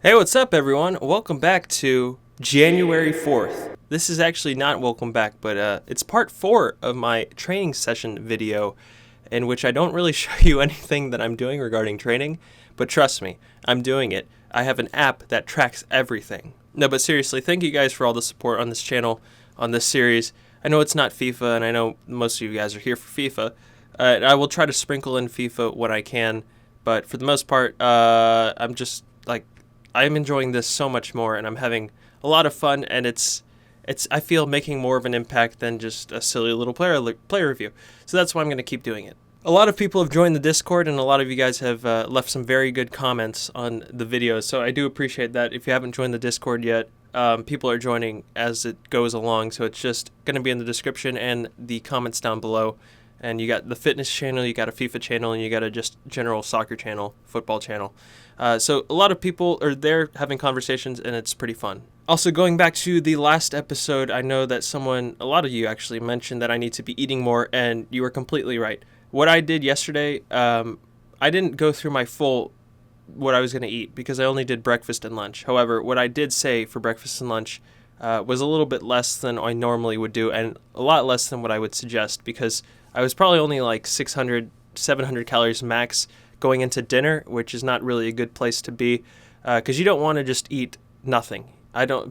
Hey, what's up, everyone? Welcome back to January 4th. This is actually not welcome back, but it's part 4 of my training session video, in which I don't really show you anything that I'm doing regarding training, but trust me, I'm doing it. I have an app that tracks everything. No, but seriously, thank you guys for all the support on this channel, on this series. I know it's not FIFA, and I know most of you guys are here for FIFA. I will try to sprinkle in FIFA when I can, but for the most part, I'm enjoying this so much more, and I'm having a lot of fun, and it's I feel making more of an impact than just a silly little player review. So that's why I'm going to keep doing it. A lot of people have joined the Discord, and a lot of you guys have left some very good comments on the videos, so I do appreciate that. If you haven't joined the Discord yet, people are joining as it goes along, so it's just going to be in the description and the comments down below. And you got the fitness channel, you got a FIFA channel, and you got a just general soccer channel, football channel. So a lot of people are there having conversations, and it's pretty fun. Also, going back to the last episode, I know that a lot of you actually mentioned that I need to be eating more, and you were completely right. What I did yesterday, I didn't go through my full what I was going to eat because I only did breakfast and lunch. However, what I did say for breakfast and lunch was a little bit less than I normally would do, and a lot less than what I would suggest, because I was probably only like 600, 700 calories max going into dinner, which is not really a good place to be, because you don't want to just eat nothing.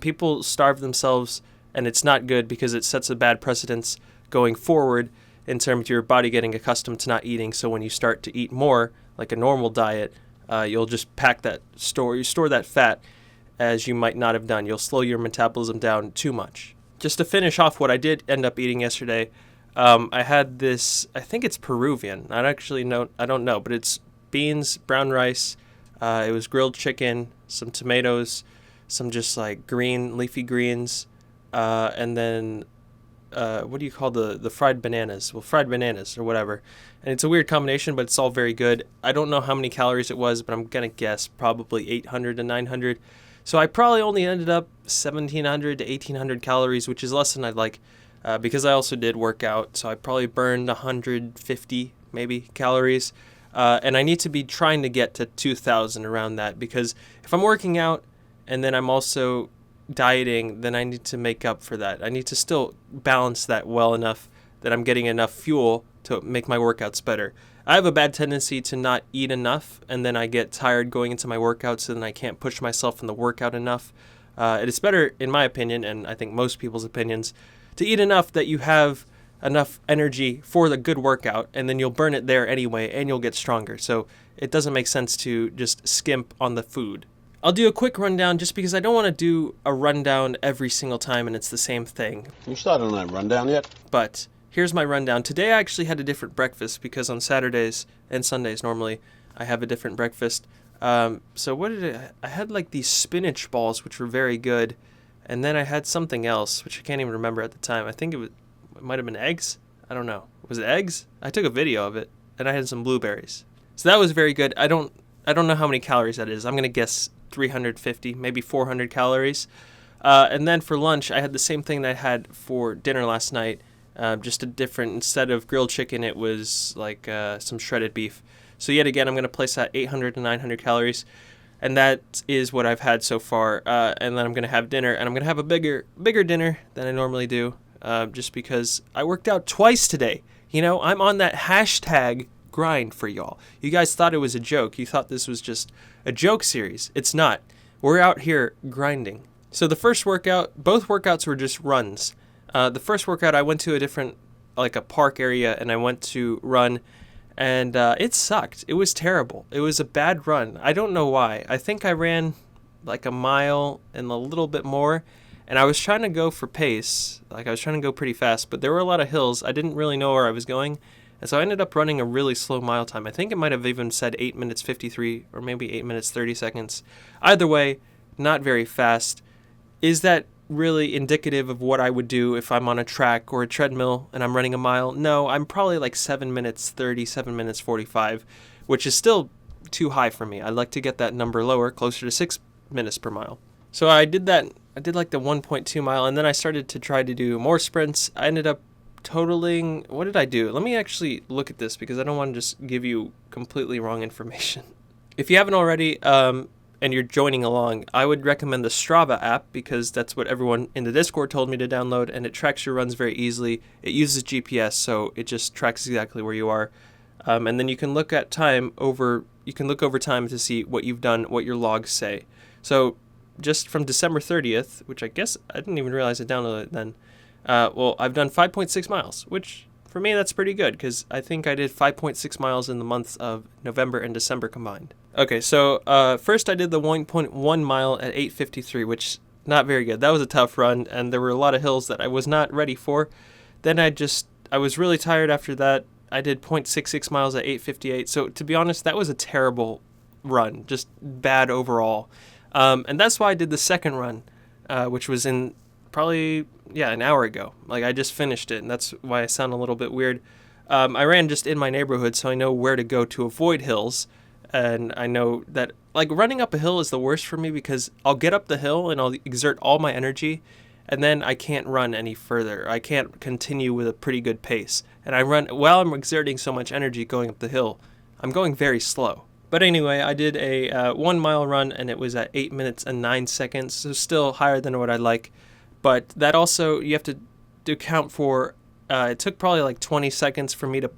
People starve themselves, and it's not good because it sets a bad precedence going forward in terms of your body getting accustomed to not eating. So when you start to eat more, like a normal diet, you'll just store that fat as you might not have done. You'll slow your metabolism down too much. Just to finish off what I did end up eating yesterday, I had this, I think it's Peruvian. I don't know, but it's beans, brown rice. It was grilled chicken, some tomatoes, some just like green, leafy greens, and then, what do you call the fried bananas? Well, fried bananas or whatever. And it's a weird combination, but it's all very good. I don't know how many calories it was, but I'm going to guess probably 800 to 900. So I probably only ended up 1,700 to 1,800 calories, which is less than I'd like. Because I also did work out, so I probably burned 150 maybe calories, and I need to be trying to get to 2,000 around that, because if I'm working out and then I'm also dieting, then I need to make up for that. I need to still balance that well enough that I'm getting enough fuel to make my workouts better. I have a bad tendency to not eat enough, and then I get tired going into my workouts, and then I can't push myself in the workout enough. It is better, in my opinion, and I think most people's opinions, to eat enough that you have enough energy for the good workout, and then you'll burn it there anyway, and you'll get stronger. So it doesn't make sense to just skimp on the food. I'll do a quick rundown just because I don't want to do a rundown every single time and it's the same thing. You started on that rundown yet? But here's my rundown. Today I actually had a different breakfast because on Saturdays and Sundays normally I have a different breakfast. So what did I had like these spinach balls, which were very good. And then I had something else, which I can't even remember at the time. I think it might have been eggs. I don't know. Was it eggs? I took a video of it, and I had some blueberries. So that was very good. I don't know how many calories that is. I'm going to guess 350, maybe 400 calories. And then for lunch, I had the same thing that I had for dinner last night, just a different, instead of grilled chicken, it was like some shredded beef. So yet again, I'm going to place that 800 to 900 calories. And that is what I've had so far. And then I'm going to have dinner, and I'm going to have a bigger dinner than I normally do, just because I worked out twice today. You know, I'm on that hashtag grind for y'all. You guys thought it was a joke. You thought this was just a joke series. It's not. We're out here grinding. So the first workout, both workouts were just runs. The first workout, I went to a park area, and I went to run. And it sucked. It was terrible. It was a bad run. I don't know why. I think I ran like a mile and a little bit more. And I was trying to go for pace. Like I was trying to go pretty fast. But there were a lot of hills. I didn't really know where I was going. And so I ended up running a really slow mile time. I think it might have even said 8 minutes 53 or maybe 8 minutes 30 seconds. Either way, not very fast. Is that really indicative of what I would do if I'm on a track or a treadmill and I'm running a mile? No, I'm probably like 7 minutes 30, 7 minutes 45, which is still too high for me. I'd like to get that number lower, closer to 6 minutes per mile. So I did that. I did like the 1.2 mile, and then I started to try to do more sprints. I ended up totaling, what did I do? Let me actually look at this because I don't want to just give you completely wrong information. If you haven't already, and you're joining along, I would recommend the Strava app because that's what everyone in the Discord told me to download, and it tracks your runs very easily. It uses GPS, so it just tracks exactly where you are. And then you can look at time over. You can look over time to see what you've done, what your logs say. So just from December 30th, which I guess I didn't even realize I downloaded it then. I've done 5.6 miles, which for me that's pretty good because I think I did 5.6 miles in the months of November and December combined. Okay, so first I did the 1.1 mile at 8:53, which not very good. That was a tough run, and there were a lot of hills that I was not ready for. Then I was really tired after that. I did 0.66 miles at 8:58. So to be honest, that was a terrible run, just bad overall. And that's why I did the second run, which was in probably, an hour ago. Like, I just finished it, and that's why I sound a little bit weird. I ran just in my neighborhood, so I know where to go to avoid hills. And I know that, like, running up a hill is the worst for me because I'll get up the hill and I'll exert all my energy, and then I can't run any further. I can't continue with a pretty good pace. And I run, while I'm exerting so much energy going up the hill, I'm going very slow. But anyway, I did a 1 mile run, and it was at 8 minutes and 9 seconds, so still higher than what I'd like. But that also, you have to account for, it took probably like 20 seconds for me to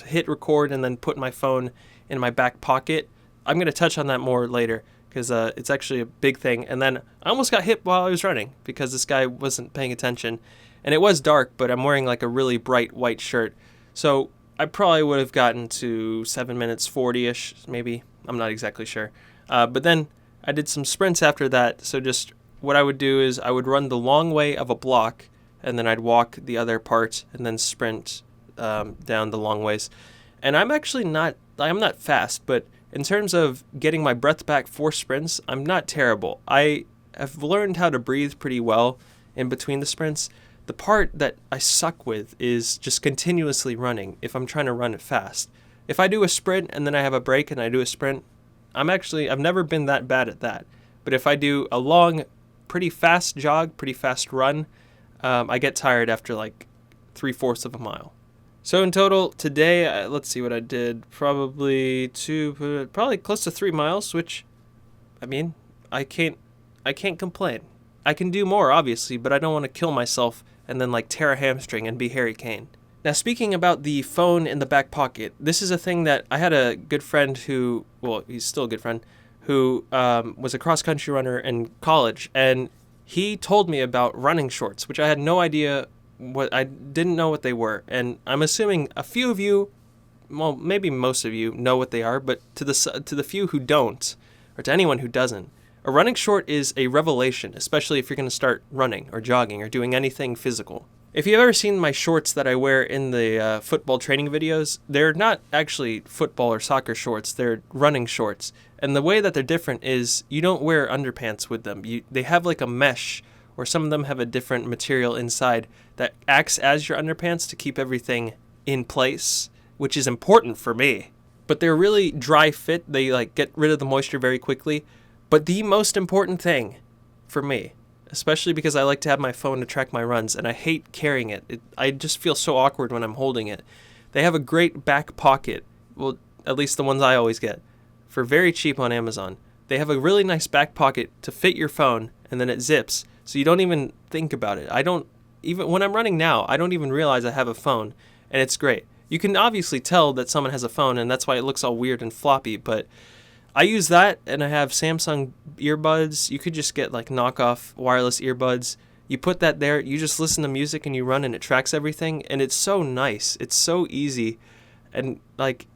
hit record and then put my phone in my back pocket. I'm going to touch on that more later because it's actually a big thing. And then I almost got hit while I was running because this guy wasn't paying attention. And it was dark, but I'm wearing like a really bright white shirt. So I probably would have gotten to 7 minutes 40-ish, maybe. I'm not exactly sure. But then I did some sprints after that. So just what I would do is I would run the long way of a block, and then I'd walk the other part and then sprint down the long ways. And I'm not fast, but in terms of getting my breath back for sprints, I'm not terrible. I have learned how to breathe pretty well in between the sprints. The part that I suck with is just continuously running if I'm trying to run it fast. If I do a sprint and then I have a break and I do a sprint, I've never been that bad at that. But if I do a long, pretty fast jog, pretty fast run, I get tired after like 3/4 of a mile. So in total today, let's see what I did. Probably close to 3 miles, which, I mean, I can't complain. I can do more, obviously, but I don't want to kill myself and then like tear a hamstring and be Harry Kane. Now, speaking about the phone in the back pocket, this is a thing that I had a good friend who, well, he's still a good friend, who was a cross-country runner in college, and he told me about running shorts, which I had no idea I didn't know what they were. And I'm assuming a few of you, well, maybe most of you know what they are, but to the few who don't, or to anyone who doesn't, a running short is a revelation, especially if you're going to start running or jogging or doing anything physical. If you've ever seen my shorts that I wear in the football training videos, they're not actually football or soccer shorts, they're running shorts. And the way that they're different is you don't wear underpants with them. They have like a mesh, or some of them have a different material inside that acts as your underpants to keep everything in place, which is important for me. But they're really dry fit. They like get rid of the moisture very quickly. But the most important thing for me, especially because I like to have my phone to track my runs and I hate carrying it. I just feel so awkward when I'm holding it. They have a great back pocket. Well, at least the ones I always get, for very cheap on Amazon. They have a really nice back pocket to fit your phone, and then it zips. So you don't even think about it. Even when I'm running now, I don't even realize I have a phone, and it's great. You can obviously tell that someone has a phone, and that's why it looks all weird and floppy, but I use that, and I have Samsung earbuds. You could just get like knockoff wireless earbuds. You put that there, you just listen to music and you run, and it tracks everything, and it's so nice. It's so easy, and like,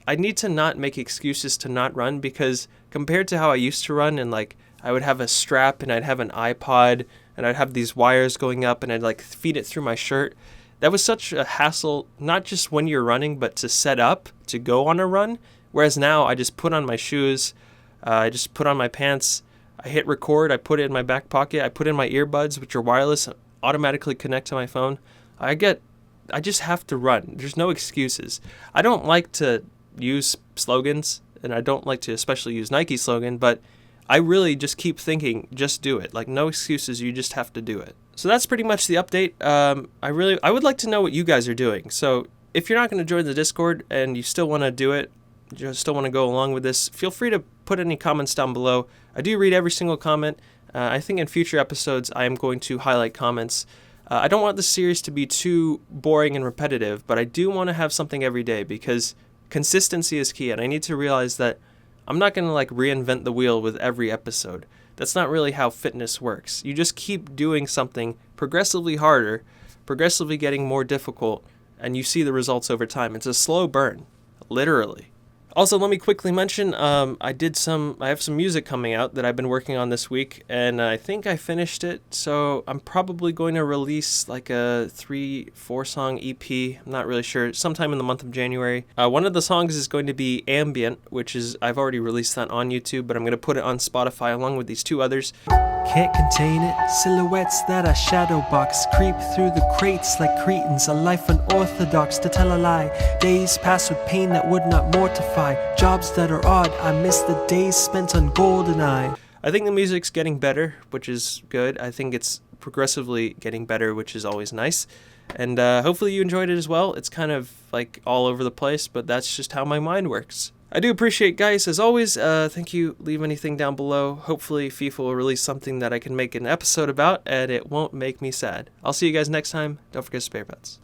I need to not make excuses to not run, because compared to how I used to run, and like I would have a strap and I'd have an iPod and I'd have these wires going up and I'd like feed it through my shirt. That was such a hassle, not just when you're running, but to set up to go on a run. Whereas now I just put on my shoes, I just put on my pants, I hit record, I put it in my back pocket, I put in my earbuds, which are wireless, automatically connect to my phone. I just have to run. There's no excuses. I don't like to use slogans, and I don't like to especially use Nike slogan, but I really just keep thinking, just do it. Like, no excuses, you just have to do it. So that's pretty much the update. I would like to know what you guys are doing. So if you're not going to join the Discord and you still want to do it, you still want to go along with this, feel free to put any comments down below. I do read every single comment. I think in future episodes I am going to highlight comments. I don't want this series to be too boring and repetitive, but I do want to have something every day because consistency is key, and I need to realize that I'm not going to like reinvent the wheel with every episode. That's not really how fitness works. You just keep doing something progressively harder, progressively getting more difficult, and you see the results over time. It's a slow burn, literally. Also, let me quickly mention, I have some music coming out that I've been working on this week, and I think I finished it, so I'm probably going to release like a 3-4 song EP, I'm not really sure, sometime in the month of January. One of the songs is going to be Ambient, which is, I've already released that on YouTube, but I'm going to put it on Spotify along with these 2 others. Can't contain it, silhouettes that I shadow box, creep through the crates like cretins, a life unorthodox to tell a lie, days pass with pain that would not mortify, jobs that are odd, I miss the days spent on GoldenEye. I think the music's getting better, which is good. I think it's progressively getting better, which is always nice. And hopefully you enjoyed it as well. It's kind of like all over the place, but that's just how my mind works. I do appreciate, guys, as always. Thank you. Leave anything down below. Hopefully FIFA will release something that I can make an episode about, and it won't make me sad. I'll see you guys next time. Don't forget to spare bets.